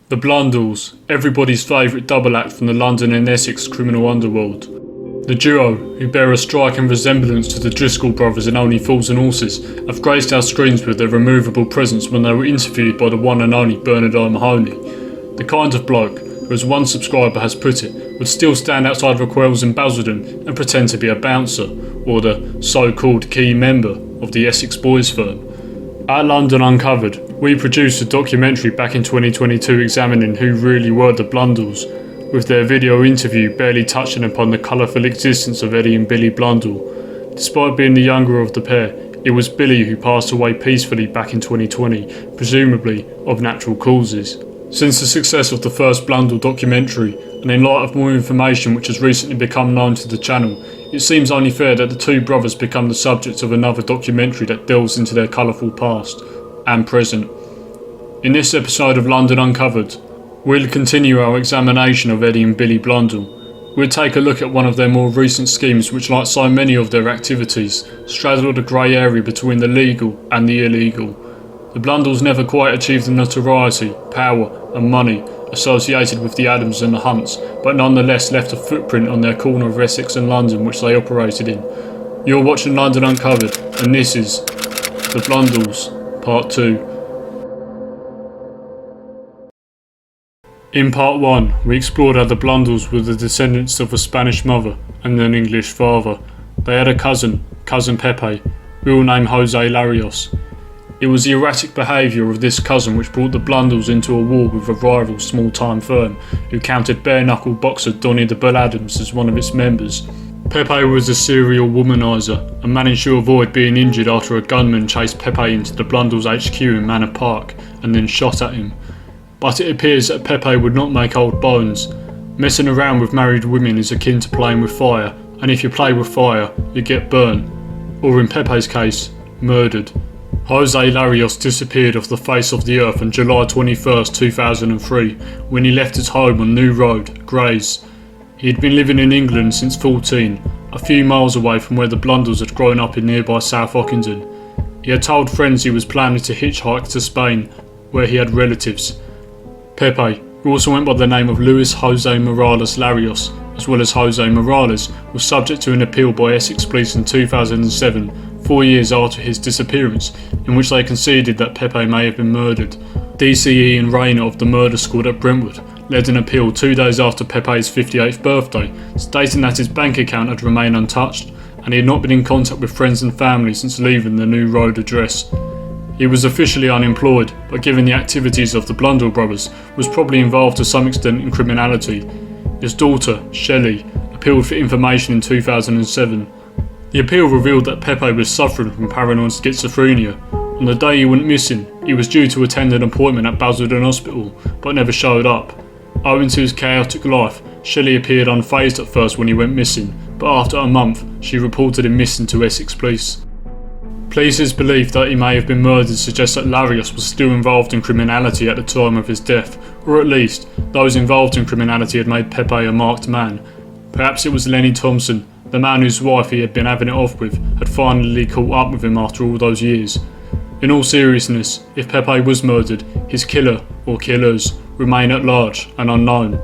The Blundells, everybody's favourite double act from the London and Essex criminal underworld. The duo, who bear a striking resemblance to the Driscoll brothers in Only Fools and Horses, have graced our screens with their removable presence when they were interviewed by the one and only Bernard Mahoney. The kind of bloke who, as one subscriber has put it, would still stand outside Rockwell's in Basildon and pretend to be a bouncer, or the so-called key member of the Essex boys firm. At London Uncovered, we produced a documentary back in 2022 examining who really were the Blundells, with their video interview barely touching upon the colourful existence of Eddie and Billy Blundell. Despite being the younger of the pair, it was Billy who passed away peacefully back in 2020, presumably of natural causes. Since the success of the first Blundell documentary, and in light of more information which has recently become known to the channel, it seems only fair that the two brothers become the subject of another documentary that delves into their colourful past and present. In this episode of London Uncovered, we'll continue our examination of Eddie and Billy Blundell. We'll take a look at one of their more recent schemes which, like so many of their activities, straddled a grey area between the legal and the illegal. The Blundells never quite achieved the notoriety, power and money associated with the Adams and the Hunts, but nonetheless left a footprint on their corner of Essex and London which they operated in. You're watching London Uncovered, and this is The Blundells, Part 2. In Part 1, we explored how the Blundells were the descendants of a Spanish mother and an English father. They had a cousin Pepe, real name Jose Larios. It was the erratic behaviour of this cousin which brought the Blundells into a war with a rival small-time firm who counted bare-knuckle boxer Donny the Bull Adams as one of its members. Pepe was a serial womaniser and managed to avoid being injured after a gunman chased Pepe into the Blundells HQ in Manor Park and then shot at him. But it appears that Pepe would not make old bones. Messing around with married women is akin to playing with fire, and if you play with fire, you get burnt, or in Pepe's case, murdered. Jose Larios disappeared off the face of the earth on July 21st, 2003, when he left his home on New Road, Grays. He had been living in England since 14, a few miles away from where the Blundells had grown up in nearby South Ockenden. He had told friends he was planning to hitchhike to Spain, where he had relatives. Pepe, who also went by the name of Luis Jose Morales Larios, as well as Jose Morales, was subject to an appeal by Essex Police in 2007, 4 years after his disappearance, in which they conceded that Pepe may have been murdered. DCE and Rayner of the murder squad at Brentwood led an appeal 2 days after Pepe's 58th birthday, stating that his bank account had remained untouched and he had not been in contact with friends and family since leaving the New Road address. He was officially unemployed, but given the activities of the Blundell brothers, was probably involved to some extent in criminality. His daughter, Shelley, appealed for information in 2007. The appeal revealed that Pepe was suffering from paranoid schizophrenia. On the day he went missing, he was due to attend an appointment at Basildon Hospital, but never showed up. Owing to his chaotic life, Shelley appeared unfazed at first when he went missing, but after a month, she reported him missing to Essex Police. Police's belief that he may have been murdered suggests that Larios was still involved in criminality at the time of his death, or at least, those involved in criminality had made Pepe a marked man. Perhaps it was Lenny Thompson, the man whose wife he had been having it off with, had finally caught up with him after all those years. In all seriousness, if Pepe was murdered, his killer, or killers, remain at large and unknown.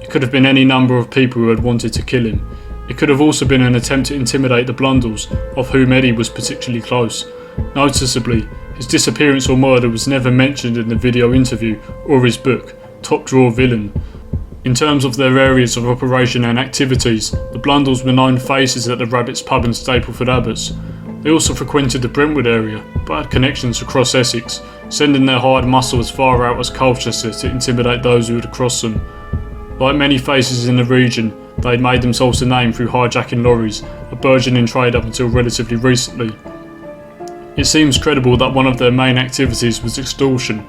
It could have been any number of people who had wanted to kill him. It could have also been an attempt to intimidate the Blundells, of whom Eddie was particularly close. Noticeably, his disappearance or murder was never mentioned in the video interview or his book, Top Drawer Villain. In terms of their areas of operation and activities, the Blundells were known faces at the Rabbit's pub in Stapleford Abbots. They also frequented the Brentwood area, but had connections across Essex, sending their hired muscle as far out as Colchester to intimidate those who would cross them. Like many faces in the region, they had made themselves a name through hijacking lorries, a burgeoning trade up until relatively recently. It seems credible that one of their main activities was extortion.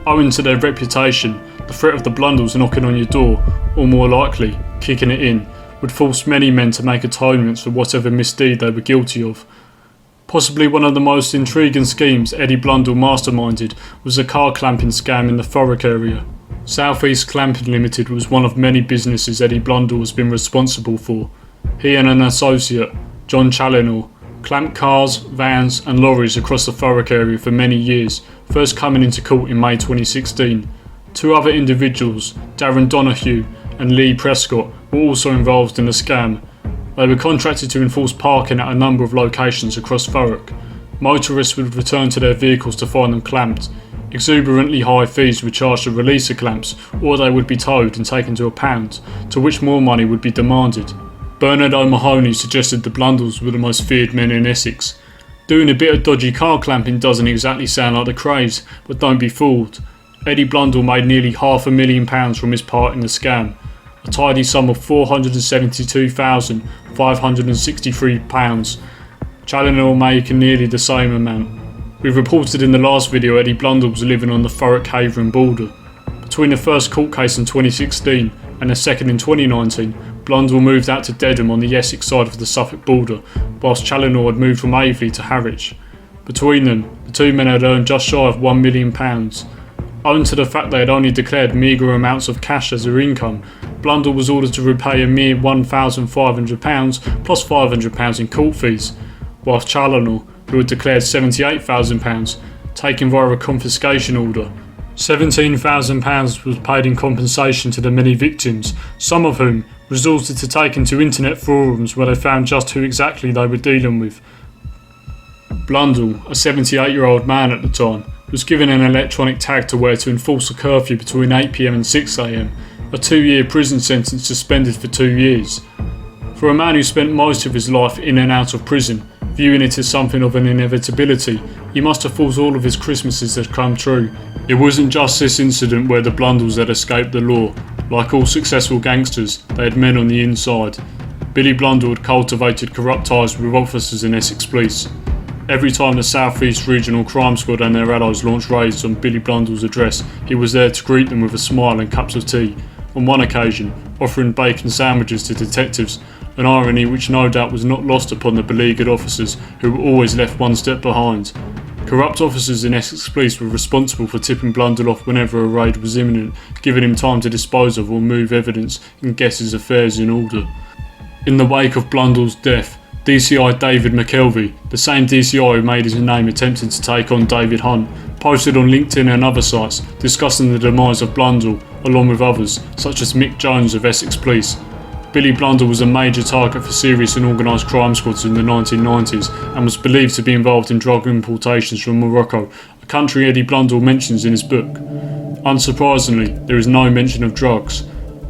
Owing to their reputation, the threat of the Blundells knocking on your door, or more likely, kicking it in, would force many men to make atonements for whatever misdeed they were guilty of. Possibly one of the most intriguing schemes Eddie Blundell masterminded was a car clamping scam in the Thurrock area. South East Clamping Limited was one of many businesses Eddie Blundell has been responsible for. He and an associate, John Challinor, clamped cars, vans and lorries across the Thurrock area for many years, first coming into court in May 2016. Two other individuals, Darren Donahue and Lee Prescott, were also involved in the scam. They were contracted to enforce parking at a number of locations across Thurrock. Motorists would return to their vehicles to find them clamped. Exuberantly high fees were charged to release the clamps, or they would be towed and taken to a pound, to which more money would be demanded. Bernard O'Mahony suggested the Blundells were the most feared men in Essex. Doing a bit of dodgy car clamping doesn't exactly sound like the craze, but don't be fooled. Eddie Blundell made nearly £500,000 from his part in the scam, a tidy sum of £472,563. Challinor making nearly the same amount. We've reported in the last video Eddie Blundell was living on the Thurrock-Havering border. Between the first court case in 2016 and the second in 2019, Blundell moved out to Dedham on the Essex side of the Suffolk border, whilst Challinor had moved from Aveley to Harwich. Between them, the two men had earned just shy of £1 million. Owing to the fact they had only declared meagre amounts of cash as their income, Blundell was ordered to repay a mere £1,500 plus £500 in court fees, whilst Challinor, who had declared £78,000, taken via a confiscation order. £17,000 was paid in compensation to the many victims, some of whom resorted to taking to internet forums where they found just who exactly they were dealing with. Blundell, a 78-year-old man at the time, was given an electronic tag to wear to enforce a curfew between 8 PM and 6 AM, a 2-year prison sentence suspended for 2 years. For a man who spent most of his life in and out of prison, viewing it as something of an inevitability, he must have thought all of his Christmases had come true. It wasn't just this incident where the Blundells had escaped the law. Like all successful gangsters, they had men on the inside. Billy Blundell had cultivated corrupt ties with officers in Essex Police. Every time the South East Regional Crime Squad and their allies launched raids on Billy Blundell's address, he was there to greet them with a smile and cups of tea. On one occasion, offering bacon sandwiches to detectives, an irony which no doubt was not lost upon the beleaguered officers who were always left one step behind. Corrupt officers in Essex Police were responsible for tipping Blundell off whenever a raid was imminent, giving him time to dispose of or move evidence and get his affairs in order. In the wake of Blundell's death, DCI David McKelvey, the same DCI who made his name attempting to take on David Hunt, posted on LinkedIn and other sites discussing the demise of Blundell, along with others, such as Mick Jones of Essex Police. Billy Blundell was a major target for serious and organised crime squads in the 1990s and was believed to be involved in drug importations from Morocco, a country Eddie Blundell mentions in his book. Unsurprisingly, there is no mention of drugs.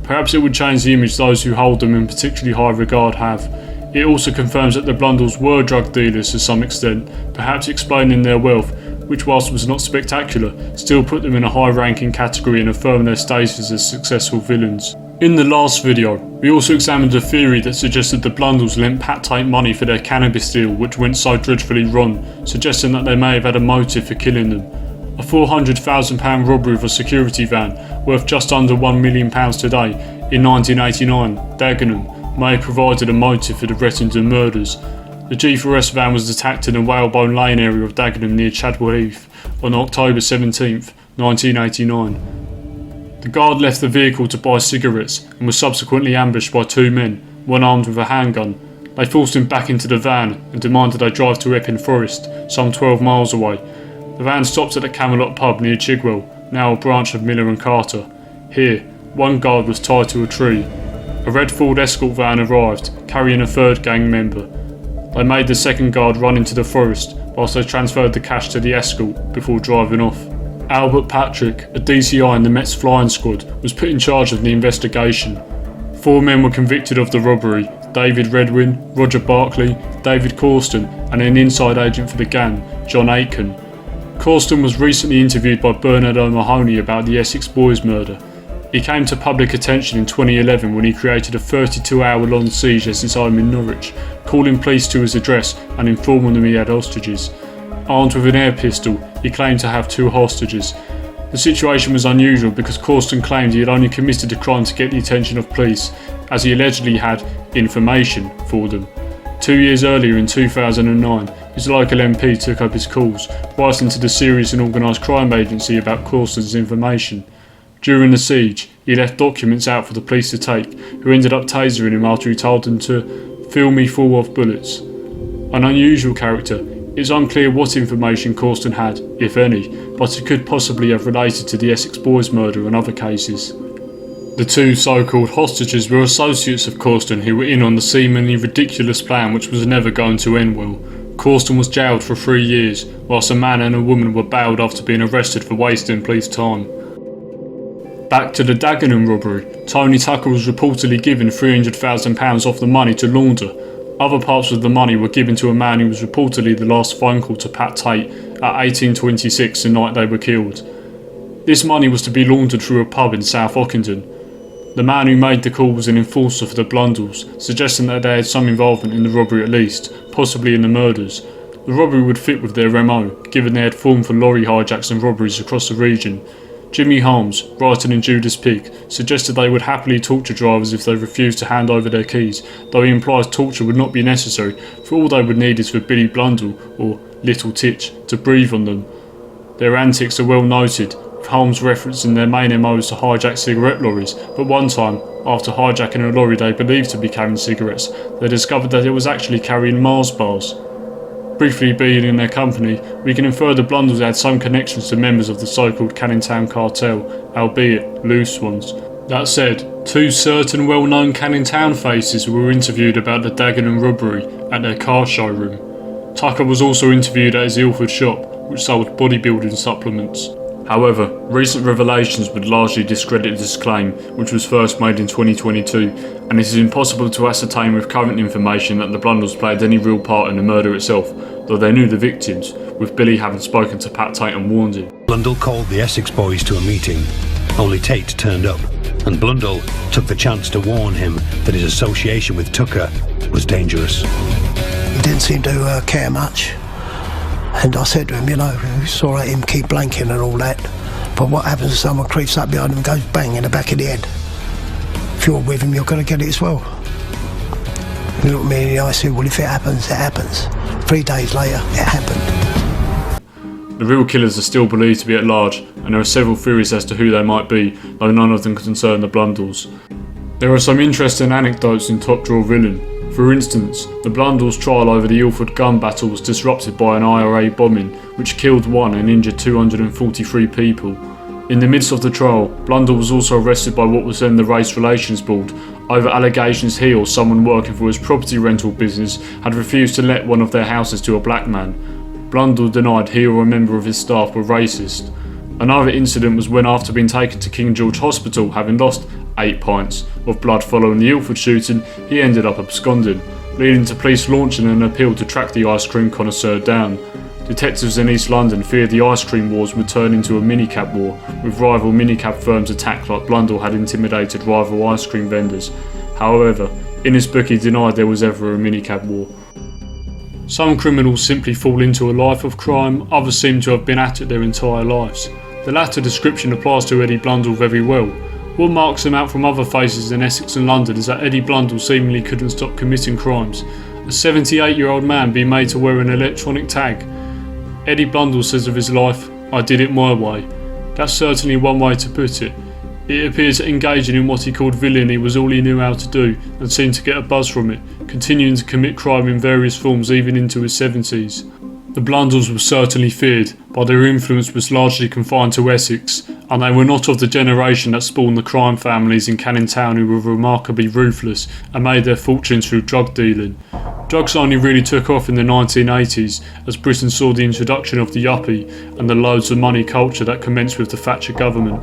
Perhaps it would change the image those who hold them in particularly high regard have. It also confirms that the Blundells were drug dealers to some extent, perhaps explaining their wealth, which whilst was not spectacular, still put them in a high-ranking category and affirmed their status as successful villains. In the last video, we also examined a theory that suggested the Blundells lent Pat Tate money for their cannabis deal which went so dreadfully wrong, suggesting that they may have had a motive for killing them. A £400,000 robbery of a security van, worth just under £1 million today, in 1989, Dagenham, may have provided a motive for the Rettenden murders. The G4S van was attacked in the Whalebone Lane area of Dagenham near Chadwell Heath on October 17, 1989. The guard left the vehicle to buy cigarettes and was subsequently ambushed by two men, one armed with a handgun. They forced him back into the van and demanded they drive to Epping Forest, some 12 miles away. The van stopped at the Camelot pub near Chigwell, now a branch of Miller and Carter. Here, one guard was tied to a tree. A red Ford escort van arrived, carrying a third gang member. They made the second guard run into the forest whilst they transferred the cash to the escort before driving off. Albert Patrick, a DCI in the Met's flying squad, was put in charge of the investigation. 4 men were convicted of the robbery: David Redwin, Roger Barkley, David Corston and an inside agent for the gang, John Aitken. Corston was recently interviewed by Bernard O'Mahony about the Essex Boys murder. He came to public attention in 2011 when he created a 32-hour-long siege at his home in Norwich, calling police to his address and informing them he had hostages. Armed with an air pistol, he claimed to have 2 hostages. The situation was unusual because Corston claimed he had only committed the crime to get the attention of police, as he allegedly had information for them. 2 years earlier, in 2009, his local MP took up his cause, writing to the Serious and Organised Crime Agency about Corston's information. During the siege, he left documents out for the police to take, who ended up tasering him after he told them to "fill me full of bullets." An unusual character, It's unclear what information Corston had, if any, but it could possibly have related to the Essex boys' murder and other cases. The two so-called hostages were associates of Corston who were in on the seemingly ridiculous plan which was never going to end well. Corston was jailed for 3 years, whilst a man and a woman were bailed after being arrested for wasting police time. Back to the Dagenham robbery, Tony Tucker was reportedly given £300,000 off the money to launder. Other parts of the money were given to a man who was reportedly the last phone call to Pat Tate at 1826 the night they were killed. This money was to be laundered through a pub in South Ockenden. The man who made the call was an enforcer for the Blundells, suggesting that they had some involvement in the robbery at least, possibly in the murders. The robbery would fit with their MO, given they had formed for lorry hijacks and robberies across the region. Jimmy Holmes, writing in Judas Pig, suggested they would happily torture drivers if they refused to hand over their keys, though he implies torture would not be necessary, for all they would need is for Billy Blundell, or Little Titch, to breathe on them. Their antics are well noted, with Holmes referencing their main MOs to hijack cigarette lorries, but one time, after hijacking a lorry they believed to be carrying cigarettes, they discovered that it was actually carrying Mars bars. Briefly being in their company, we can infer the Blundells had some connections to members of the so-called Canning Town cartel, albeit loose ones. That said, two certain well-known Canning Town faces were interviewed about the Dagenham robbery at their car showroom. Tucker was also interviewed at his Ilford shop, which sold bodybuilding supplements. However, recent revelations would largely discredit this claim, which was first made in 2022, and it is impossible to ascertain with current information that the Blundells played any real part in the murder itself, though they knew the victims, with Billy having spoken to Pat Tate and warned him. Blundell called the Essex boys to a meeting. Only Tate turned up, and Blundell took the chance to warn him that his association with Tucker was dangerous. He didn't seem to care much. And I said to him, you know, it's all right him keep blanking and all that, but what happens if someone creeps up behind him and goes bang in the back of the head? If you're with him, you're going to get it as well. He looked at me in the eye and said, well, if it happens, it happens. 3 days later, it happened. The real killers are still believed to be at large, and there are several theories as to who they might be, though none of them concern the Blundells. There are some interesting anecdotes in Top Drawer Villain. For instance, the Blundells' trial over the Ilford gun battle was disrupted by an IRA bombing, which killed 1 and injured 243 people. In the midst of the trial, Blundell was also arrested by what was then the Race Relations Board, over allegations he or someone working for his property rental business had refused to let one of their houses to a black man. Blundell denied he or a member of his staff were racist. Another incident was when, after being taken to King George Hospital having lost 8 pints of blood following the Ilford shooting, he ended up absconding, leading to police launching an appeal to track the ice cream connoisseur down. Detectives in East London feared the ice cream wars would turn into a minicab war, with rival minicab firms attacked like Blundell had intimidated rival ice cream vendors. However, in his book he denied there was ever a minicab war. Some criminals simply fall into a life of crime, others seem to have been at it their entire lives. The latter description applies to Eddie Blundell very well. What marks him out from other faces in Essex and London is that Eddie Blundell seemingly couldn't stop committing crimes. A 78-year-old man being made to wear an electronic tag. Eddie Blundell says of his life, "I did it my way." That's certainly one way to put it. It appears that engaging in what he called villainy was all he knew how to do, and seemed to get a buzz from it, continuing to commit crime in various forms even into his 70s. The Blundells were certainly feared, but their influence was largely confined to Essex, and they were not of the generation that spawned the crime families in Canning Town who were remarkably ruthless and made their fortunes through drug dealing. Drugs only really took off in the 1980s as Britain saw the introduction of the yuppie and the loads of money culture that commenced with the Thatcher government.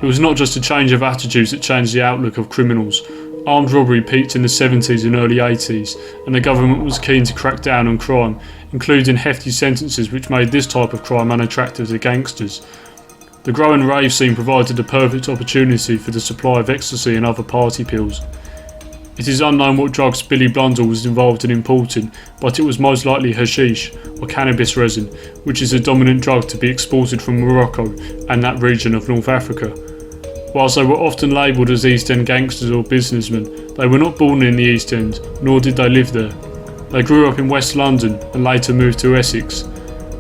It was not just a change of attitudes that changed the outlook of criminals. Armed robbery peaked in the 70s and early 80s, and the government was keen to crack down on crime, including hefty sentences which made this type of crime unattractive to gangsters. The growing rave scene provided the perfect opportunity for the supply of ecstasy and other party pills. It is unknown what drugs Billy Blundell was involved in importing, but it was most likely hashish, or cannabis resin, which is a dominant drug to be exported from Morocco and that region of North Africa. Whilst they were often labelled as East End gangsters or businessmen, they were not born in the East End, nor did they live there. They grew up in West London and later moved to Essex.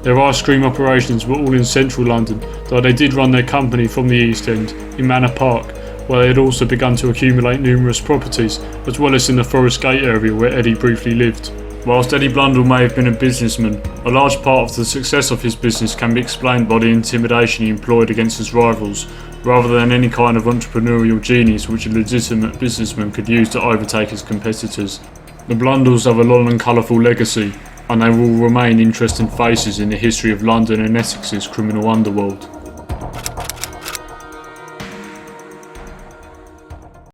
Their ice cream operations were all in central London, though they did run their company from the East End, in Manor Park, where they had also begun to accumulate numerous properties, as well as in the Forest Gate area where Eddie briefly lived. Whilst Eddie Blundell may have been a businessman, a large part of the success of his business can be explained by the intimidation he employed against his rivals, rather than any kind of entrepreneurial genius which a legitimate businessman could use to overtake his competitors. The Blundells have a long and colourful legacy, and they will remain interesting faces in the history of London and Essex's criminal underworld.